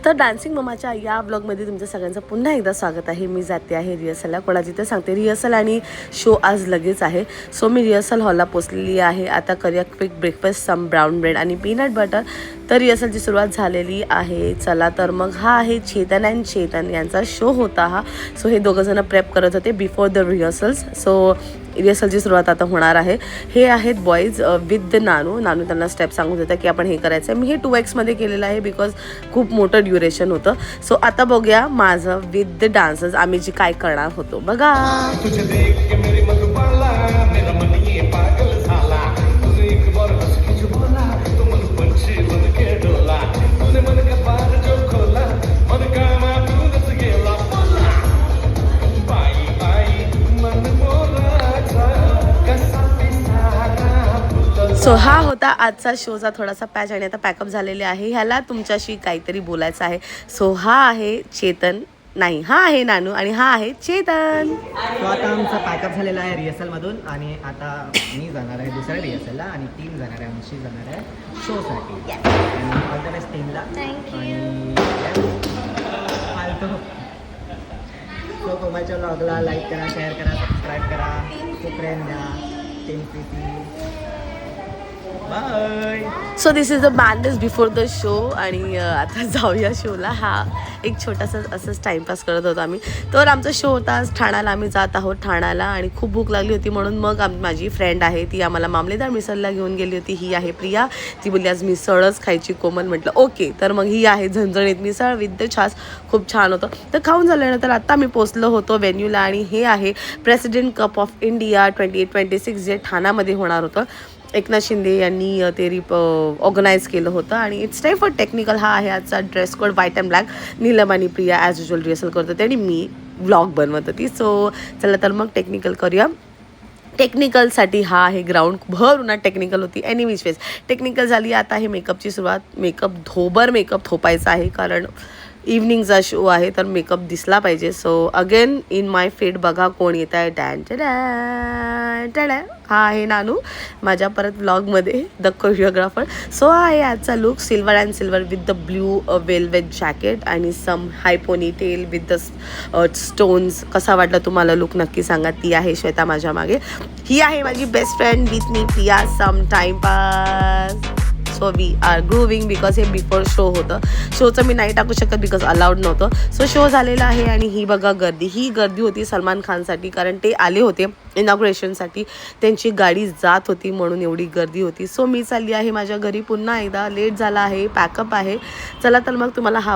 तर डान्सिंग ममाच्या या व्लॉगमध्ये तुमच्या सगळ्यांचं पुन्हा एकदा स्वागत आहे. मी जाते आहे रिहर्सलला. कोणाची तर सांगते रिहर्सल आणि शो आज लगेच आहे. सो मी रिहर्सल हॉलला पोचलेली आहे. आता करूया क्विक ब्रेकफास्ट, सम ब्राऊन ब्रेड आणि पीनट बटर. तर रिहर्सलची सुरुवात झालेली आहे. चला तर मग हा आहे चेतन अँड चेतन यांचा शो होता हा. सो हे दोघंजणं प्रेप करत होते बिफोर द रिहर्सल्स. सो रिहर्सलची सुरुवात आता होणार आहे. हे आहेत बॉईज विथ द नानू त्यांना स्टेप सांगत होता की आपण हे करायचं आहे. मी हे 2x मध्ये केलेलं आहे बिकॉज खूप मोठं ड्युरेशन होतं. सो आता बघूया माझं विथ द डान्सर्स आम्ही जे काय करणार होतो बघा. सो हा होता आजचा शोचा थोडासा पॅच आणि आता पॅकअप झालेले आहे. ह्याला तुमच्याशी काहीतरी बोलायचं आहे. सो हा आहे चेतन, नाही हा आहे नानू आणि हा आहे चेतन. तो आता आमचा पॅकअप झालेला आहे रिहर्सलमधून आणि आता मी जाणार आहे दुसऱ्या रिहर्सलला आणि टीम जाणार आहे, आमची जाणार आहे शोसाठी. आणि ऑल द बेस्ट टीमला. आणि फालतू सो कोमलच्या ब्लॉगला लाईक करा, शेअर करा, सबस्क्राईब करा, खूप प्रेम द्या. Team Preeti, bye. So this is the bandage before the show. आणि आता जाऊया शोला. हा एक छोटासा असंच टाईमपास करत होतो आम्ही. तर आमचा शो होता आज ठाण्याला. आम्ही जात आहोत ठाण्याला आणि खूप भूक लागली होती म्हणून मग माझी फ्रेंड आहे ती आम्हाला मामलेदार मिसळला घेऊन गेली होती. ही आहे प्रिया. ती बोलली आज मिसळच खायची. कोमल म्हटलं ओके. तर मग ही आहे झणझणीत मिसळ विथ द छास. खूप छान होतं. तर खाऊन झाल्यानंतर आता मी पोचलो होतो व्हेन्यूला आणि हे आहे प्रेसिडेंट कप ऑफ इंडिया 28-26 जे ठाण्यामध्ये होणार होतं. एकनाथ शिंदे यांनी ते ऑर्गनाईज केलं होतं आणि इट्स टाईम फॉर टेक्निकल. हा आहे आजचा dress code white and black. Neelam आणि प्रिया ॲज युजल रिहर्सल करत होते आणि मी व्लॉग बनवत होती. सो चला तर मग टेक्निकल करूया. टेक्निकलसाठी हा आहे ग्राउंड. भर उन्हात टेक्निकल होती. एनी विच वेज टेक्निकल झाली. आता आहे मेकअपची सुरुवात. मेकअप थोपायचा आहे कारण इव्हनिंगचा शो आहे तर मेकअप दिसला पाहिजे. So again in my feed बघा कोण येत आहे. हा आहे नानू माझ्या परत व्लॉगमध्ये द कोरिओग्राफर. सो हा आहे आजचा look. Silver and silver with the blue velvet jacket आणि some high ponytail with the stones. कसा वाटला तुम्हाला लुक नक्की सांगा. ती आहे श्वेता माझ्या मागे. ही आहे माझी best friend with me Priya. Some time pass. So we are grooving because हे बिफोर शो होतं. शोचं मी नाही टाकू शकत बिकॉज अलाउड नव्हतं. सो शो झालेला आहे आणि ही बघा गर्दी. ही गर्दी होती सलमान खानसाठी कारण ते आले होते इनॉग्रेशनसाठी. त्यांची गाडी जात होती म्हणून एवढी गर्दी होती. सो मी चालली आहे माझ्या घरी पुन्हा एकदा. लेट झाला आहे, पॅकअप आहे. चला तर मग तुम्हाला हा